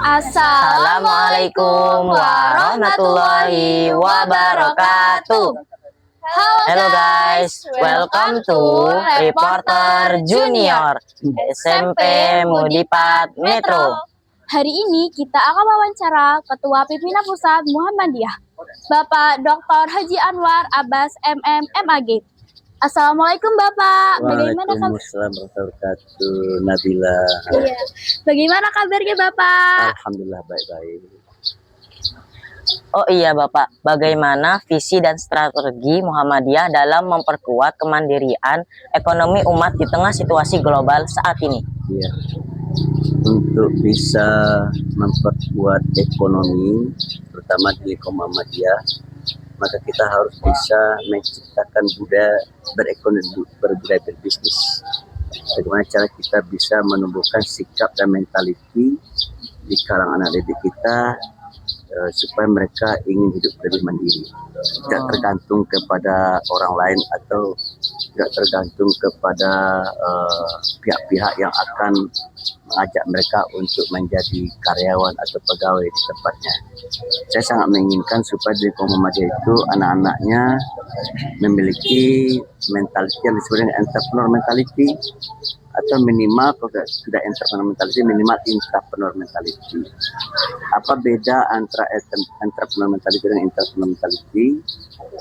Assalamualaikum warahmatullahi wabarakatuh. Hello guys, welcome to Reporter Junior SMP Mudipat Metro. Hari ini kita akan wawancara Ketua Pimpinan Pusat Muhammadiyah, Bapak Dr. Haji Anwar Abbas MM MAG. Assalamualaikum Bapak. Waalaikumsalam warahmatullahi wabarakatuh. Nabila. Iya. Bagaimana kabarnya Bapak? Alhamdulillah baik-baik. Oh iya Bapak, bagaimana visi dan strategi Muhammadiyah dalam memperkuat kemandirian ekonomi umat di tengah situasi global saat ini? Iya. Untuk bisa memperkuat ekonomi, terutama di Muhammadiyah, maka kita harus bisa menciptakan budaya berekonomi, berbudaya berbisnis. Bagaimana cara kita bisa menumbuhkan sikap dan mentaliti di kalangan anak didik kita supaya mereka ingin hidup lebih mandiri, tidak tergantung kepada orang lain atau tidak tergantung kepada pihak-pihak yang akan mengajak mereka untuk menjadi karyawan atau pegawai di tempatnya. Saya sangat menginginkan supaya di Muhammadiyah itu anak-anaknya memiliki mentaliti yang disebut dengan entrepreneur mentality, atau minimal kalau tidak entrepreneur mentality, minimal intrapreneur mentality. Apa beda antara entrepreneur mentality dengan intrapreneur mentality?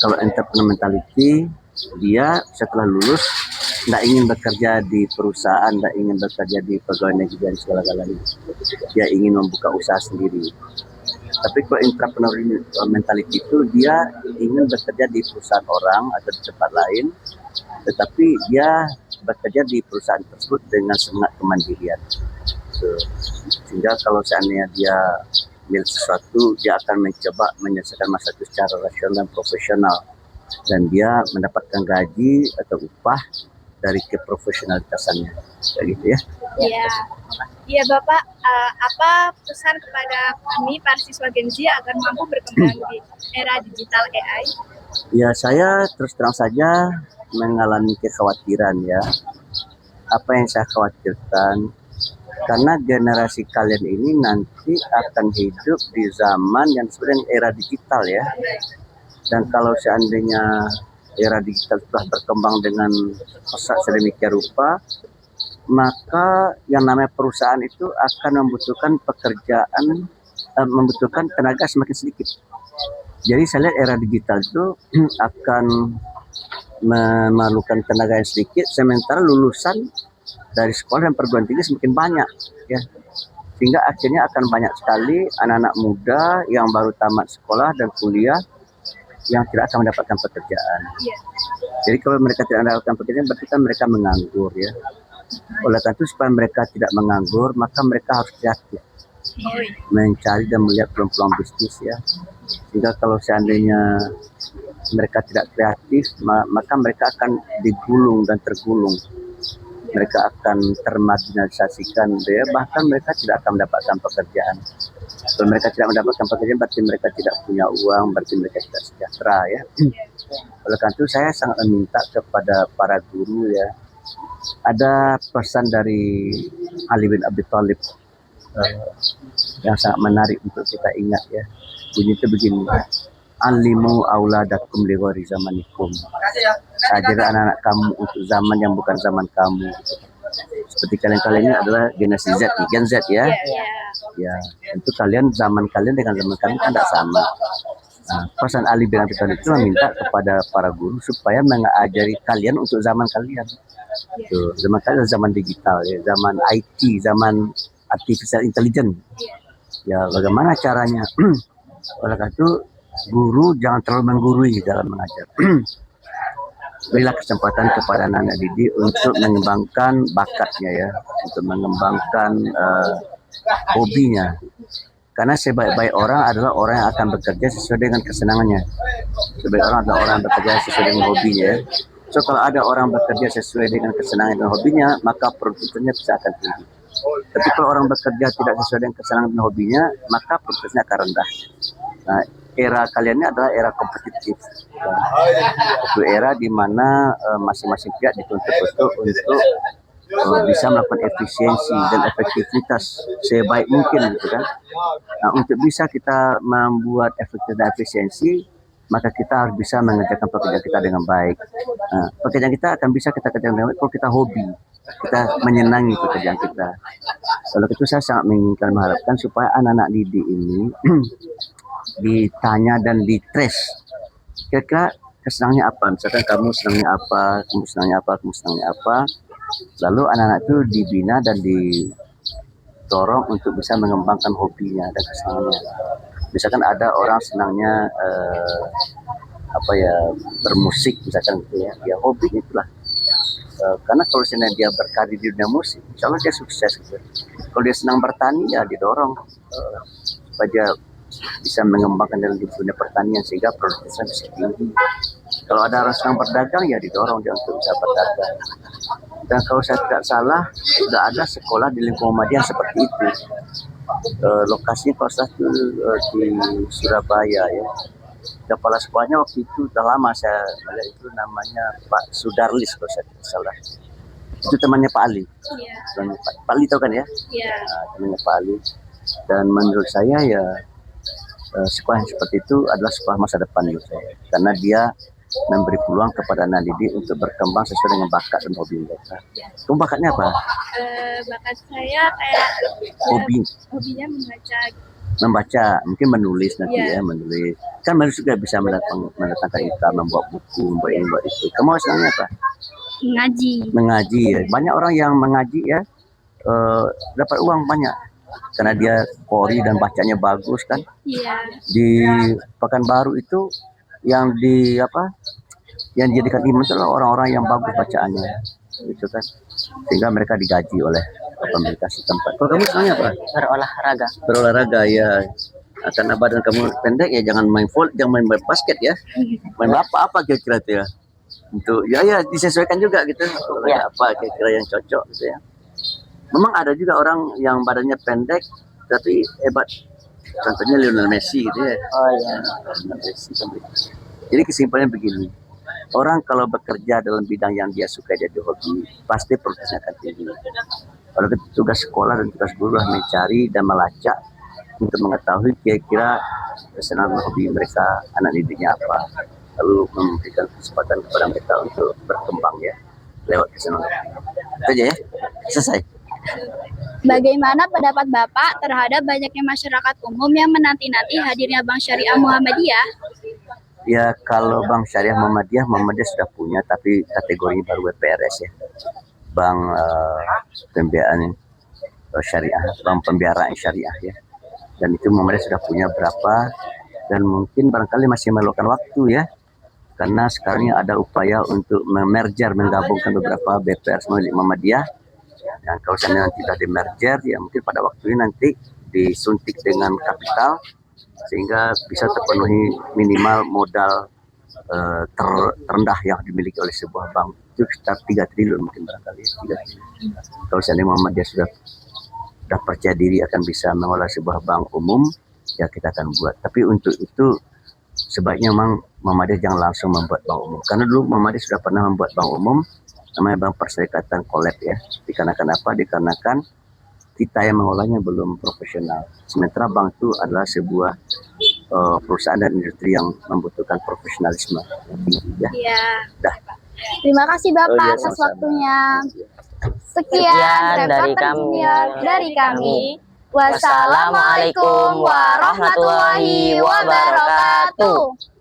Kalau entrepreneur mentality, dia setelah lulus tidak ingin bekerja di perusahaan, tidak ingin bekerja di pegawai negeri dan segala-galanya. Dia ingin membuka usaha sendiri. Tapi kalau intrapreneur mentality itu dia ingin bekerja di perusahaan orang atau di tempat lain, tetapi dia bekerja di perusahaan tersebut dengan semangat kemandirian. Sehingga kalau seandainya dia milik sesuatu, dia akan mencoba menyelesaikan masalah itu secara rasional dan profesional. Dan dia mendapatkan gaji atau upah dari keprofesionalitasannya. Kayak gitu ya. Iya. Iya Bapak, apa pesan kepada kami para siswa Gen Z agar mampu berkembang di era digital AI? Ya, saya terus terang saja mengalami kekhawatiran ya. Apa yang saya khawatirkan, karena generasi kalian ini nanti akan hidup di zaman yang sebenarnya era digital ya. Dan kalau seandainya era digital telah berkembang dengan pesat sedemikian rupa, maka yang namanya perusahaan itu akan membutuhkan pekerjaan, membutuhkan tenaga semakin sedikit. Jadi saya lihat era digital itu akan memerlukan tenaga yang sedikit, sementara lulusan dari sekolah dan perguruan tinggi semakin banyak, ya. Sehingga akhirnya akan banyak sekali anak-anak muda yang baru tamat sekolah dan kuliah yang tidak akan mendapatkan pekerjaan. Jadi kalau mereka tidak mendapatkan pekerjaan, berarti kan mereka menganggur, ya. Oleh karena itu supaya mereka tidak menganggur, maka mereka harus kreatif, mencari dan melihat peluang-peluang bisnis ya. Sehingga kalau seandainya mereka tidak kreatif, maka mereka akan digulung dan tergulung. Mereka akan termarginalisasikan, ya. Bahkan mereka tidak akan mendapatkan pekerjaan. Kalau mereka tidak mendapatkan pekerjaan, berarti mereka tidak punya uang, berarti mereka tidak sejahtera ya. Oleh karena itu saya sangat meminta kepada para guru ya. Ada pesan dari Ali bin Abi Thalib yang sangat menarik untuk kita ingat ya. Bunyi itu begini: alimu auladakum li ghairi zamanikum. Ajarkan anak-anak kamu untuk zaman yang bukan zaman kamu. Seperti kalian ini adalah generasi Z, Gen Z ya. Ya, tentu kalian zaman kalian dengan zaman kami kan tidak sama. Nah, pesan Ali bin Abi Thalib itu meminta kepada para guru supaya mengajari kalian untuk zaman kalian. Tuh, zaman kalian zaman digital ya, zaman IT, zaman artificial intelligence. Ya, bagaimana caranya? Oleh karena itu guru jangan terlalu menggurui dalam mengajar. Berilah kesempatan kepada anak-anak didik untuk mengembangkan bakatnya ya, untuk mengembangkan hobinya. Karena sebaik-baik orang adalah orang yang akan bekerja sesuai dengan kesenangannya. Sebaik orang adalah orang yang bekerja sesuai dengan hobinya. So kalau ada orang bekerja sesuai dengan kesenangan dan hobinya, maka produktivitasnya bisa akan tinggi. Tapi kalau orang bekerja tidak sesuai dengan kesenangan dan hobinya, maka produktivitasnya akan rendah. Nah, era kalian ini adalah era kompetitif. Itu era di mana masing-masing pihak dituntut untuk bisa melakukan efisiensi dan efektivitas sebaik mungkin gitu kan. Nah, untuk bisa kita membuat efektif dan efisiensi, maka kita harus bisa mengerjakan pekerjaan kita dengan baik. Nah, pekerjaan kita akan bisa kita kerjakan dengan baik kalau kita hobi, kita menyenangi pekerjaan kita. Kalau itu saya sangat menginginkan mengharapkan supaya anak-anak didik ini ditanya dan ditrace. Kira-kira kesenangannya apa? Misalkan kamu senangnya apa, kamu senangnya apa, kamu senangnya apa. Lalu anak-anak itu dibina dan didorong untuk bisa mengembangkan hobinya dan kesenangannya. Misalkan ada orang senangnya bermusik misalkan gitu ya, ya hobi itulah. Karena kalau senang dia berkarir di dunia musik, insya Allah dia sukses gitu. Kalau dia senang bertani ya didorong supaya dia bisa mengembangkan dalam dunia pertanian sehingga produktivitasnya bisa tinggi. Kalau ada orang senang berdagang ya didorong dia untuk bisa berdagang. Dan kalau saya tidak salah sudah ada sekolah di lingkungan Muhammadiyah seperti itu. Lokasinya kalau saya di Surabaya ya. Kepala sekolahnya waktu itu udah lama saya melihat, itu namanya Pak Sudarlis kalau saya tidak salah. Itu temannya Pak Ali. Iya. Temannya Pak Ali tahu kan ya? Iya. Temannya Pak Ali. Dan menurut saya ya sekolah yang seperti itu adalah sekolah masa depan menurut saya. Karena dia memberi peluang kepada anak didik untuk berkembang sesuai dengan bakat dan hobi mereka. Kamu bakatnya apa? Bakat saya kayak hobinya Membaca, mungkin menulis nanti Iya. ya, menulis. Kan menulis juga bisa mendatangkan income, membuat buku, membuat ini, membuat itu. Kamu senangnya apa? Mengaji ya. Banyak orang yang mengaji ya dapat uang banyak karena dia qori dan bacanya bagus kan. Iya. Di Pekanbaru itu yang yang dijadikan imam itu adalah orang-orang yang bagus bacaannya gitu kan, sehingga mereka digaji oleh pemerintah setempat. Kalau kamu senangnya apa? Berolahraga ya. Karena badan kamu pendek ya jangan main jangan main basket ya, main apa kira-kira itu ya, untuk ya disesuaikan juga gitu. Ya. Apa kira-kira yang cocok gitu ya. Memang ada juga orang yang badannya pendek tapi hebat, contohnya Lionel Messi gitu ya. Oh iya. Lionel Messi kan begitu. Jadi kesimpulannya begini, orang kalau bekerja dalam bidang yang dia suka, jadi hobi, pasti produktivitasnya akan tinggi. Kalau tugas sekolah dan tugas guru adalah mencari dan melacak untuk mengetahui kira-kira kesenangan hobi mereka, anak didiknya apa, lalu memberikan kesempatan kepada mereka untuk berkembang ya lewat kesenangan. Itu aja ya, selesai. Bagaimana pendapat Bapak terhadap banyaknya masyarakat umum yang menanti-nanti hadirnya Bank Syariah Muhammadiyah? Ya kalau Bank Syariah Muhammadiyah sudah punya, tapi kategori baru BPRS ya, Bank Pembiayaan Syariah, Bank Pembiayaan Syariah ya. Dan itu Muhammadiyah sudah punya berapa, dan mungkin barangkali masih memerlukan waktu ya, karena sekarang ada upaya untuk menggabungkan beberapa BPRS milik Muhammadiyah. Dan kalau saya nanti sudah di-merger ya mungkin pada waktu ini nanti disuntik dengan kapital sehingga bisa terpenuhi minimal modal terendah yang dimiliki oleh sebuah bank, itu sekitar 3 triliun mungkin barangkali 3 triliun. Kalau seandainya Muhammadiyah sudah percaya diri akan bisa mengolah sebuah bank umum, ya kita akan buat. Tapi untuk itu sebaiknya memang Muhammadiyah jangan langsung membuat bank umum, karena dulu Muhammadiyah sudah pernah membuat bank umum namanya Bank Perserikatan Kolab ya. Dikarenakan apa? Dikarenakan kita yang mengolahnya belum profesional. Sementara bank itu adalah sebuah perusahaan dan industri yang membutuhkan profesionalisme yang tinggi ya. Iya. Dah. Terima kasih Bapak Oh, iya, atas sama-sama. waktunya. Sekian Sekian dari reporter kami. junior dari kami. Wassalamualaikum warahmatullahi wabarakatuh.